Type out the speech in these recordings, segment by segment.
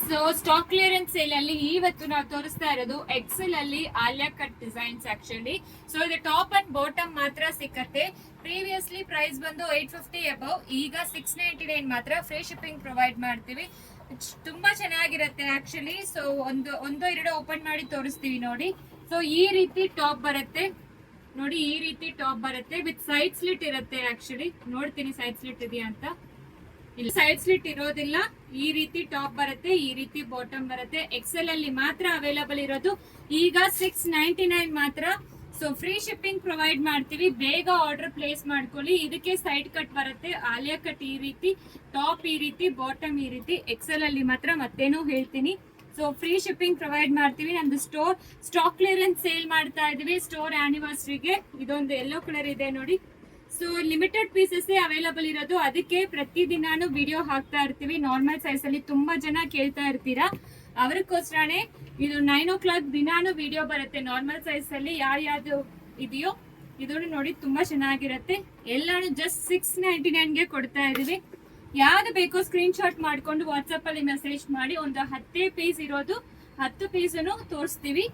So stock clearance sale ಅಲ್ಲಿ ಇವತ್ತು ನಾವು ತೋರಿಸ್ತಾ ಇರೋದು ಎಕ್ಸೆಲ್ ಅಲ್ಲಿ Alia cut designs actually. So ಇದು ಟಾಪ್ ಅಂಡ್ ಬಾಟಮ್ ಮಾತ್ರ ಸಿಕ್ಕತ್ತೆ. ಪ್ರೀವಿಯಸ್ಲಿ ಪ್ರೈಸ್ ಬಂದು 850 ಅಬೌವ್, ಈಗ 699 ಮಾತ್ರ. ಫ್ರೀ ಶಿಪ್ಪಿಂಗ್ ಪ್ರೊವೈಡ್ ಮಾಡ್ತೀವಿ. ತುಂಬಾ ಚೆನ್ನಾಗಿರುತ್ತೆ ಆಕ್ಚುಲಿ. ಸೊ ಒಂದು ಎರಡು ಓಪನ್ ಮಾಡಿ ತೋರಿಸ್ತೀವಿ ನೋಡಿ. ಸೊ ಈ ರೀತಿ ಟಾಪ್ ಬರುತ್ತೆ ನೋಡಿ, ಈ ರೀತಿ ಟಾಪ್ ಬರುತ್ತೆ ವಿತ್ ಸೈಡ್ ಸ್ಲಿಟ್ ಇರುತ್ತೆ. ಆಕ್ಚುಲಿ ನೋಡ್ತೀನಿ ಸೈಡ್ ಸ್ಲಿಟ್ ಇದೆಯಾ ಅಂತ. ಇಲ್ಲಿ ಸೈಡ್ ಸ್ಲಿಟ್ ಇರೋದಿಲ್ಲ. ಈ ರೀತಿ ಟಾಪ್ ಬರುತ್ತೆ, ಈ ರೀತಿ ಬಾಟಮ್ ಬರುತ್ತೆ. ಎಕ್ಸೆಲ್ ಅಲ್ಲಿ ಮಾತ್ರ ಅವೈಲಬಲ್ ಇರೋದು, ಈಗ 699 ಮಾತ್ರ. ಸೊ ಫ್ರೀ ಶಿಪ್ಪಿಂಗ್ ಪ್ರೊವೈಡ್ ಮಾಡ್ತೀವಿ. ಬೇಗ ಆರ್ಡರ್ ಪ್ಲೇಸ್ ಮಾಡ್ಕೊಳ್ಳಿ. ಇದಕ್ಕೆ ಸೈಡ್ ಕಟ್ ಬರುತ್ತೆ, ಆಲಿಯಾ ಕಟ್ ಈ ರೀತಿ, ಟಾಪ್ ಈ ರೀತಿ, ಬಾಟಮ್ ಈ ರೀತಿ. ಎಕ್ಸೆಲ್ ಅಲ್ಲಿ ಮಾತ್ರ ಮತ್ತೇನೋ ಹೇಳ್ತೀನಿ. ಸೊ ಫ್ರೀ ಶಿಪ್ಪಿಂಗ್ ಪ್ರೊವೈಡ್ ಮಾಡ್ತೀವಿ. ನಮ್ದು ಸ್ಟಾಕ್ ಕ್ಲಿಯರೆನ್ಸ್ ಸೇಲ್ ಮಾಡ್ತಾ ಇದೀವಿ ಸ್ಟೋರ್ ಆನಿವರ್ಸರಿಗೆ. ಇದೊಂದು ಯೆಲ್ಲೋ ಕಲರ್ ಇದೆ ನೋಡಿ. ಸೊ ಲಿಮಿಟೆಡ್ ಪೀಸಸ್ ಅವೈಲಬಲ್ ಇರೋದು, ಅದಕ್ಕೆ ಪ್ರತಿದಿನಾನು ವಿಡಿಯೋ ಹಾಕ್ತಾ ಇರ್ತೀವಿ. ನಾರ್ಮಲ್ ಸೈಜ್ ಅಲ್ಲಿ ತುಂಬಾ ಜನ ಕೇಳ್ತಾ ಇರ್ತೀರಾ, ಅವರಿಗೋಸ್ಕರನೇ ಇದು 9 o'clock ದಿನಾನು ವಿಡಿಯೋ ಬರುತ್ತೆ. ನಾರ್ಮಲ್ ಸೈಜ್ ಅಲ್ಲಿ ಯಾವ್ದು ಇದೆಯೋ ಇದನ್ನು ನೋಡಿ, ತುಂಬಾ ಚೆನ್ನಾಗಿರುತ್ತೆ. ಎಲ್ಲಾನು ಜಸ್ಟ್ 699ಗೆ ಕೊಡ್ತಾ ಇದೀವಿ. ಯಾವ್ದು ಬೇಕೋ ಸ್ಕ್ರೀನ್ ಶಾಟ್ ಮಾಡ್ಕೊಂಡು ವಾಟ್ಸಪ್ ಅಲ್ಲಿ ಮೆಸೇಜ್ ಮಾಡಿ. ಒಂದು 10 ಪೀಸ್ ಇರೋದು 10 ಪೀಸನ್ನು ತೋರಿಸ್ತೀವಿ.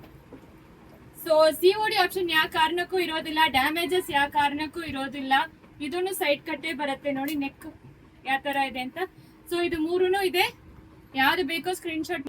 ಸೊ ಸಿಒಡಿ ಆಪ್ಷನ್ ಯಾವ ಕಾರಣಕ್ಕೂ ಇರೋದಿಲ್ಲ, ಡ್ಯಾಮೇಜಸ್ ಯಾವ ಕಾರಣಕ್ಕೂ ಇರೋದಿಲ್ಲ. ಇದನ್ನು ಸೈಡ್ ಕಟ್ಟೆ ಬರುತ್ತೆ ನೋಡಿ, ನೆಕ್ ಯಾವ ತರ ಇದೆ ಅಂತ. ಸೊ ಇದು ಮೂರೂ ಇದೆ. ಯಾವ್ದು ಬೇಕೋ ಸ್ಕ್ರೀನ್ ಶಾಟ್